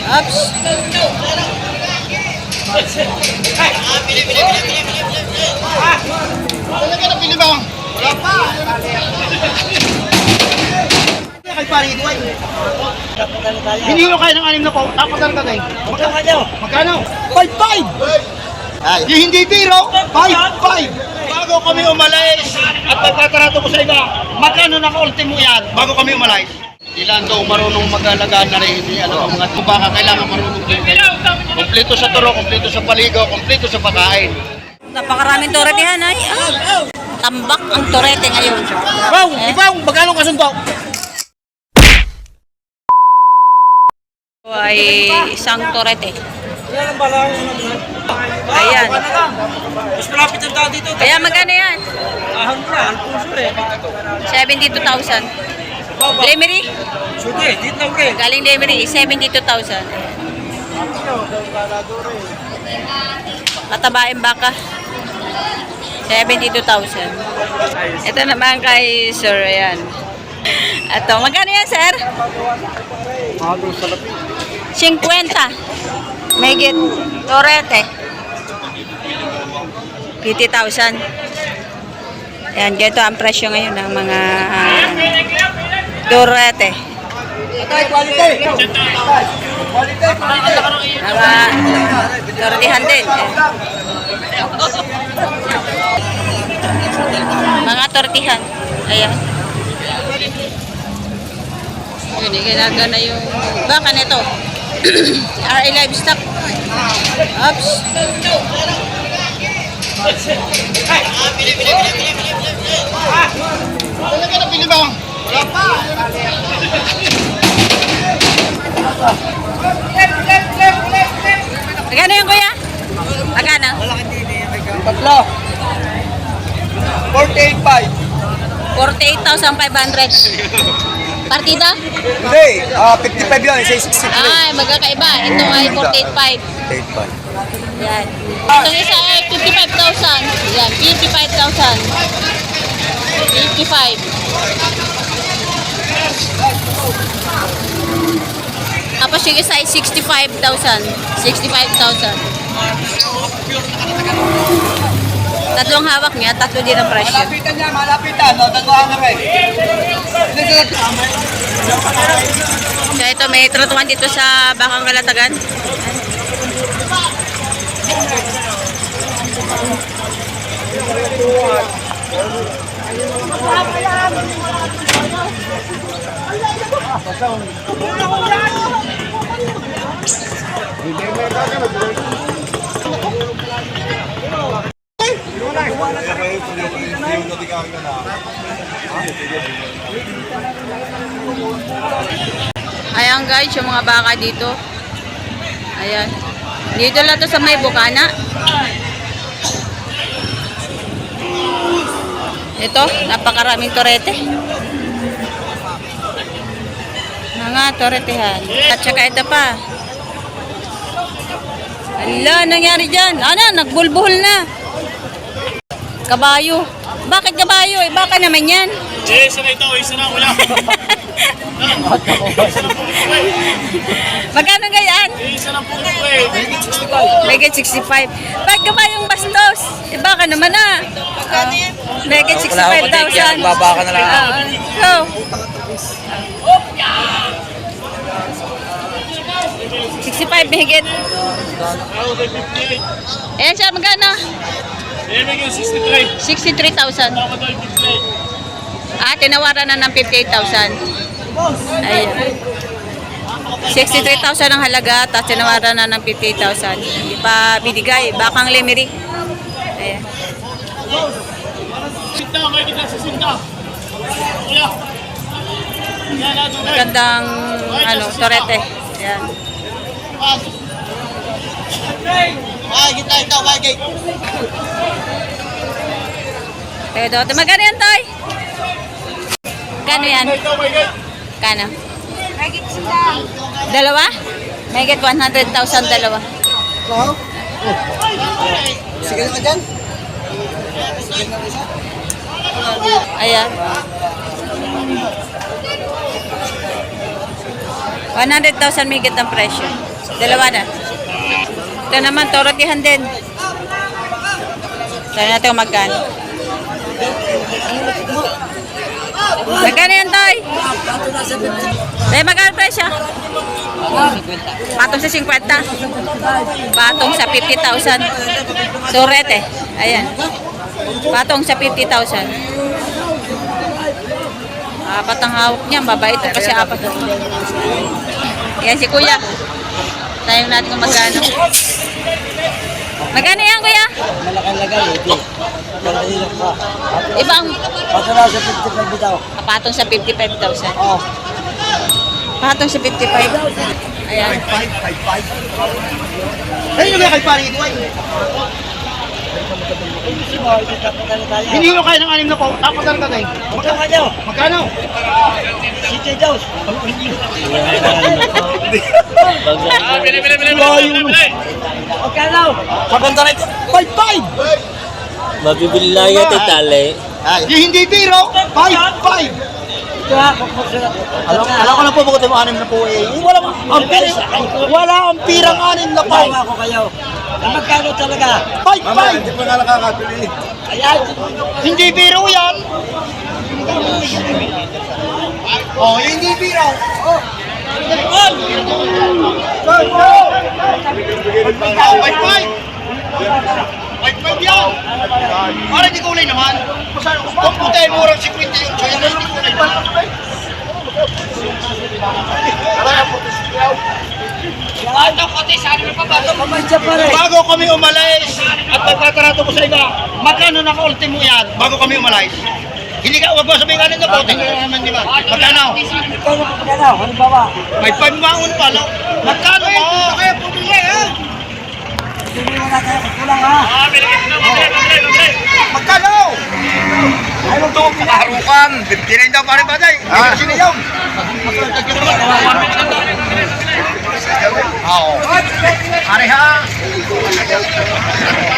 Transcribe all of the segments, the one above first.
Ups. Talaga na pili ba? Wala pa. Kay pare ito ay. Hinihilo kayo ng 6 na po. Tapos ang tagay. Magkano? Magkano? 5-5. Ay. Hindi biro. 5-5. Bago kami umalis at pagtatrato ko sa iba, magkano naka-ultimo yan bago kami umalis? Ilan daw marunong mag-alaga na rin, hindi alam ang mga baka kailangan marunong din kayo. Kompleto sa turo, kompleto sa paligo, kompleto sa pagkain. Napakaraming toretihan ay. Tambak ang torete ngayon. Bang! Ibang! Magkano kasunto? Ay isang torete. Ayan. Mas malapit ang tao dito. Kaya magkano yan? Ahang na, ang puso eh. 72,000. Lemery? Sige, dito lang eh. Galing Lemery, 72,000. Katabain baka. 72,000. Ito naman kay Sir, ayan. Ito, magkano yan, Sir? 50. Megit torete. 50,000. Ayan, ganito ang presyo ngayon ng mga torete. Mga toretihan din. Mga tortihan. Ayan. Yun, ginagana yung baka nito. RA Livestock. Oops. Talaga na pili ba? Wala pa. Magkano yung kuya? Magkano? Tatlo. 48.5. 48,500. Partida? Hindi, 55 yun, isa 63. Ay, magkakaiba. Ito ay 48,500. 85. Yan. Itong isa ay 55,000. Yan, 55,000. 55. Tapos yung isa ay 65,000. 65,000. Tatlong hawak niya, tatlo din ang presyo. Malapitan niya, malapitan. No, dalawa na rin. Kaya ito, may trotuhan dito sa Bakang Kalatagan. Ayan guys, yung mga baka dito. Ayan. Dito lang to sa may bukana. Ito, napakaraming torete. Mga toretehan. At saka ito pa. Ala, nangyari dyan? Ano, nagbulbuhol na. Kabayo. Bakit kabayo? Eh, baka naman yan. Isa na ito, isa na wala. Magkano gayaan? Isa na po eh. Megit 65. Bakit kabayong bastos? Eh, baka naman na. Megit 65,000. Babaka na lang. So, $65 higit. Ayan siya, magkano? Eh, may 63. 63,000. Dapat ay 58. Tinawaran na ng 58,000. Ayan. 63,000 ang halaga, tapos tinawaran na ng 58,000. Hindi pa binigay. Bakang Lemery. Ayan. Sinta, may kita sa sinta. Wala. Magandang torete. Ayan. Ay, kita ito, wagay. Pero magkano yan, Toy? Magkano yan? Magkano? Dalawa? Mahigit 100,000 dalawa. Sige na ka dyan. Ayan. 100,000 mahigit ang presyo. Dalawa na. Ito naman, torotihan din. Saan natin kung magkano. Magkano yan, Toy? Tay, magkano presyo? Patong sa 50. Patong sa 50,000. Surete. Ayan. Patong sa 50,000. Apat ang hawak niya. Babae ito kasi apat. Ayan si Kuya. Tayo natin kung magkano. Magkano yan, Kuya? Malaking lagay, ito. Ganda pa. Ibang Patula sa 55 bitaw. patong sa 55,000. Oh. Patong sa 55. Ayan. 5-5. Ayun yung kay pare ito ay. Hindi nyo kaya ng 6 na po. Tapos lang ka tayo. Magkano kayo? Magkano? City Jaws. Bili. Magkano? Paganda na ito. 5-5. Mabibili lang yan, titali. Hindi biro. 5-5. Ito ha, kukursulat. Alam ko na po bakit yung 6 na po eh. Wala ang pirang 6 na po. Tama ko kayo. Magkano talaga? 5-5. Hindi pa nga nakakabili. Ayan. Hindi biro yan. Oh, hindi biro. Oh. 5-5 yan. Para hindi kulay naman. Kung putay mo orang 50 yung choy, hindi kulay naman. Pamadya pa rin. Bago kami umalis at pagkatarato ko sa iba, magkano naka-ultimo yan bago kami umalis? Hindi ka, wag mo sabihin ka nito po, tingnan naman di ba? Magkano? Magkano? Halimbawa. May 5 maun pa, no? Magkano mo? Kaya pumili, ha? Hindi mo na tayo kukulang ha. Bili. Magkano? Ay, mo ito, pinaharukan. 59 daw pare ba day? Sino yun? Oo. Pare ha?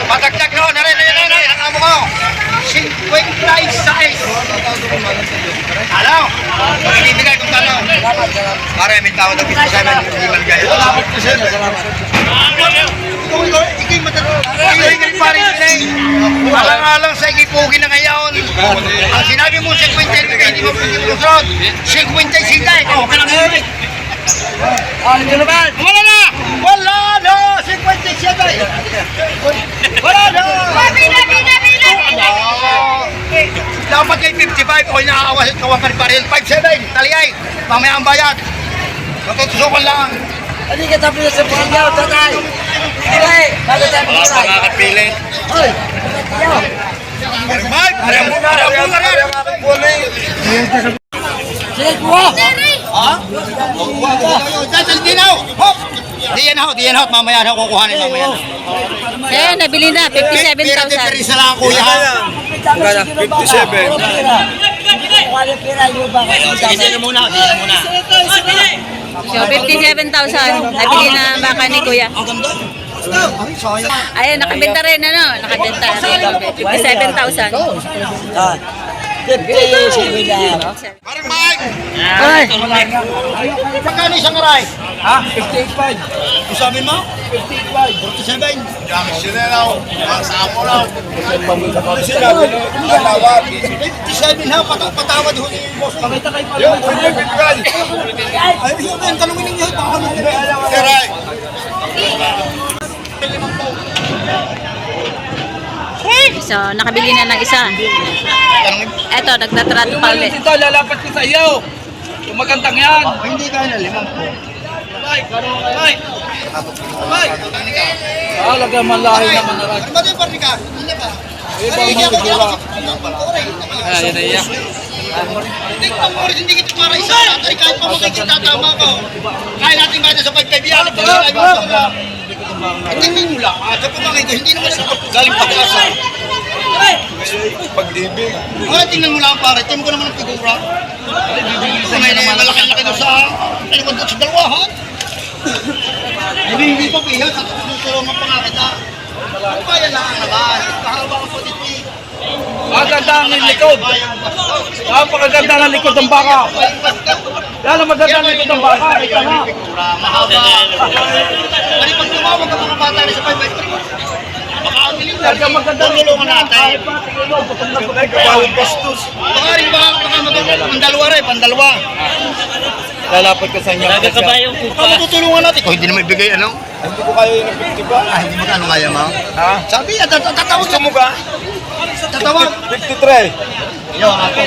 Patagtag no, naray, ang amo ko. 56. Ano? Ibibigay kong talo. Pare, may tao na 57, hindi man gaya. Ikay matanong. Ikay pare, alang-alang sa ikipugi na ngayon. Ang sinabi mo, 50, hindi mo susunod. 50 sila. Oh, kalang Wala na! Wala na! 57! Wala na! Dapat kay 55 o inaawas at kawan pa rin 57, taliyay, mamaya ang bayad. Matutusukan lang. Hindi ka tapos na sa pangyaw, tatay. Hindi. Bakit tayo Wala pa nakapili. Hoy. Yaw. Sige, kuha. Ha? Dinaw! Hop! Diyan ho, mamaya na kukuhanin mamaya. Ayan, nabili na. Pero 57,000. isa lang kuya ha. 57. Wala pera yung ba? Diyan muna. So, 57,000. Nabili na ang baka ni Kuya. Ang ganda. Ay, sayang. Ayan, nakabenta rin, ano? Nakabenta. 57,000. 57 lang. Parang Mike! Ay. Magkano isang aray? Ha? 58.5. Ang sabi mo? 47. Sinelaw. Sa amo lang. 57 ha, patawad ho ni boss. Pagkita kayo pala. Yung pinipigay. Ay, yun, tanongin ninyo. Baka kami Karay. So, nakabili na ng isa. Eto, nagtatrato pa ulit. Ito, lalapat ko sa iyo. Yung magandang yan. Hindi kaya na 5. Alaga malayo naman na rin. Ano ba ito yung partika? Hindi ba? Ayan na iya. Tingnan mo rin, hindi kita para isa. Ay, kahit pa makikita tama ko. Kaya natin ba sa 5-5 yan? Tingnan mo lang. Sa pumangin ko, hindi naman sa galing pag-asa. Pag-ibig. Tingnan mo lang pare, tingnan ko naman ang figura. May malaki-laki doon sa dalawahan. Hindi pa pihat, at susulungan pa nga kita. Ano ba yan lang naman? Kahawa ka po dito. Maganda ang likod. Napakaganda ng likod ng baka. Lalo maganda ang likod ng baka. Ika nga. Mahaba. Pwede pag tumawag ang mga bata rin sa 5x3. Baka ang miling Talaga maganda ang tulungan natin. Kapawag bastos. Baka rin, baka pandalawa rin, pandalawa. Lalapit ka sa inyo. Nagkakabayong Baka kupa. matutulungan natin. Kung hindi naman ibigay ano. Hindi ko kayo yung 50 ba? Hindi magkano kaya mo? Ha? Sabi niya, tatawag sa mukha. Tatawag. 53. Yo, ako.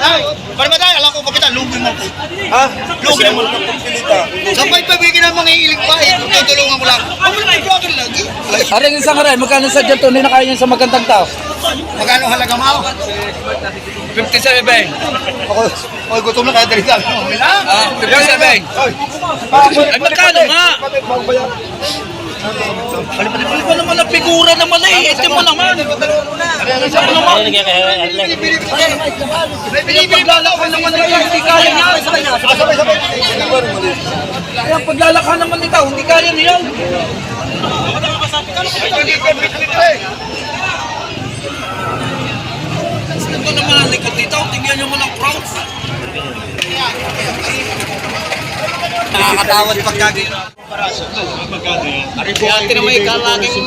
Ay, para ba tayo? Alam ko pa kita, lugi mo ko. Ha? Lugi mo. Pilita. Sa 5 bigyan ng mga iiling pa eh. Tutulungan mo lang. Ang wala may brother lagi. Aring isang rin, magkano sa dyan to? Hindi na kaya niya sa magandang tao. Magkano halaga mo? 57. Oy, gutom na kaya dali sa akin. Ah, 57. Ay, magkano nga? Balik mo naman ang figura naman eh. Ito mo naman. Isa mo naman. Ayun, nagkakabayong. Paglalakhan naman nito, hindi kaya niya. Kaya paglalakhan naman nito, hindi kaya niya. Ito naman ang likod dito. Tingnan niyo mo ng crowd. Nakakatawad pagkagin. Ate naman ikalaging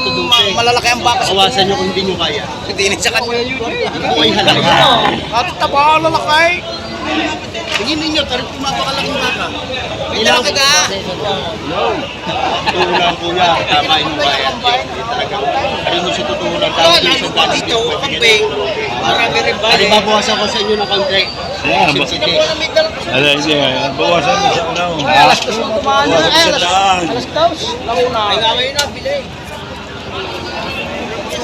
malalaki ang baka. Awasan nyo kung hindi nyo kaya. Hindi na siya kanya. Ako ay halaga. At taba, lalakay. Tingin ninyo, tarin pumapakalaking baka. May lalaki ka. Tutulan po niya. Tama yung bayan. Talaga. Ano mo siya tutulan? Lalo pa dito, kamping. Marami rin ba? Ano babawasan ko sa inyo ng country? Ano, hindi nga. Bawasan mo sa unaw. Alas dos mo kumahan na. Alas dos. Ay nga ngayon na, bilay.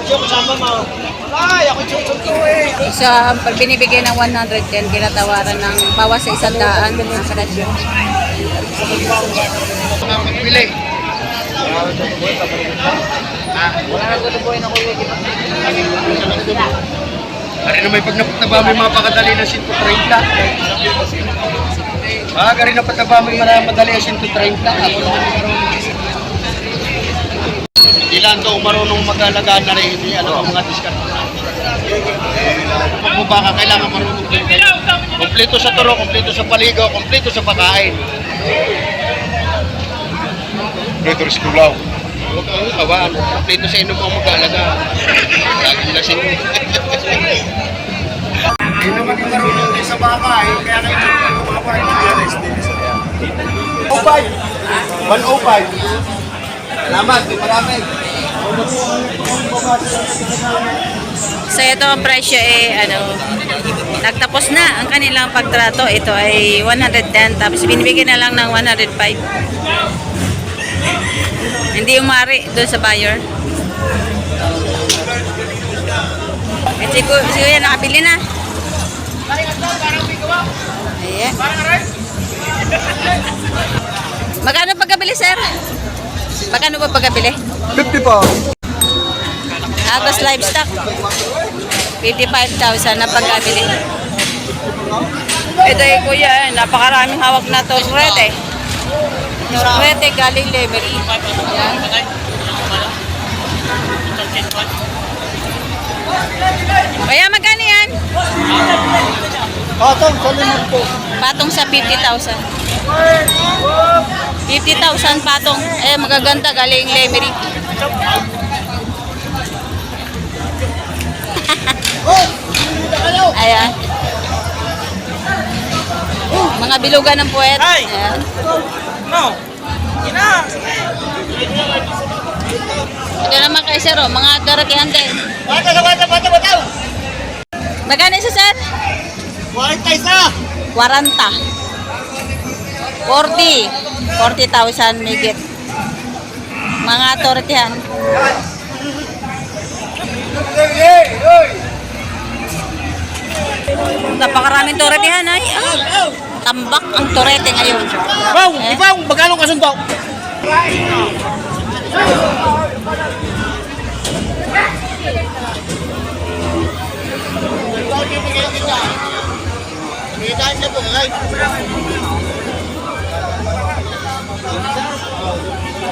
Yung kasama mo. Ay, ako chuchuto eh. Sa pag binibigay ng 110, kinatawaran ng bawas sa 100 ang kadasyo. Bilay. Kari na may pag napataba may mga pakadali na 130. Kari na pataba may mga madali na 130. Ako naman yung marunong. Ilan to marunong mag-alagaan na rin. Ano ang mga discount na. Pag mo baka kailangan marunong din kayo. Kompleto sa turo, kompleto sa paligo, kompleto sa pagkain. Pretor Skulaw. Huwag kang kawan. Kompleto sa inom ang mag-alaga. Laging lasing. Hindi naman yung marunong din sa baka eh. Kaya kayo kumakain. 105. 105. Salamat, di marami. So ito ang presyo nagtapos na ang kanilang pagtrato. Ito ay 110 tapos binibigyan na lang ng 105. Hindi umari doon sa buyer. At si Kuya nakabili na. Ayan. Magkano pagkabili, sir? Magkano ba pagkabili? 50 po. Agos livestock. 55,000 na pagkabili. Ito ay kuya, napakaraming hawak na torrete. Torrete galing Lemery. Yan. Kaya magkano yan? Patong, salimot po. Patong sa 50,000. 50,000 patong. Magaganda galing Lemery. Ayan. Mga bilugan ng puwet. Ayan. No. Ito naman kay sir, mga daratihan din. Bata. Magkano isa, sir? 40 isa. 40. 40,000 migit. Mga tortihan. Napakaraming toretihan ay. Tambak ang torete ngayon. Wow, ikaw, magkano kasunto?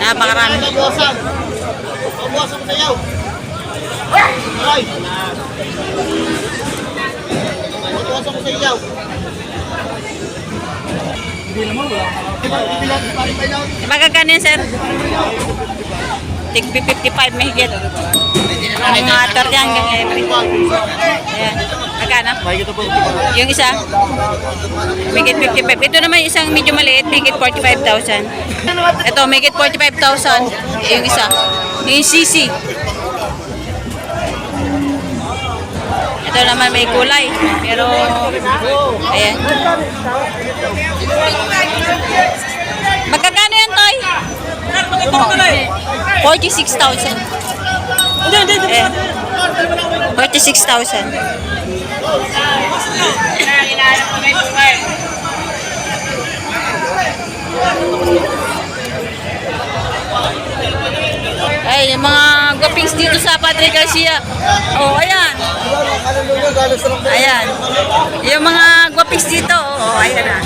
Napakarami. Bawasan mo na yaw. Ay! Tuwasan ko sa ilaw. Magkakano yan, sir? Tig 55 mahigit. Ang mga atar dyan, ganyan. Ayan. Magkano? Yung isa? Mahigit 55. Ito naman yung isang medyo maliit, mahigit 45,000. Ito, mahigit 45,000. Yung isa. Yung CC. Ito naman may kulay. Pero, ayan. Magkakano yan, Toy? 46,000. Eh, 46,000. Ay, yung mga guwapings dito sa Padre Garcia. Oh, ayan. Ayan. Yung mga guwapings dito. Oh, ayan na.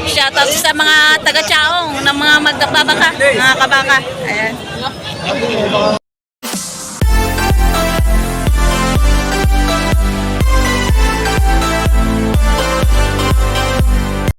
Shoutout sa mga taga-Chaong ng mga magkabaka, mga kabaka. Ayan.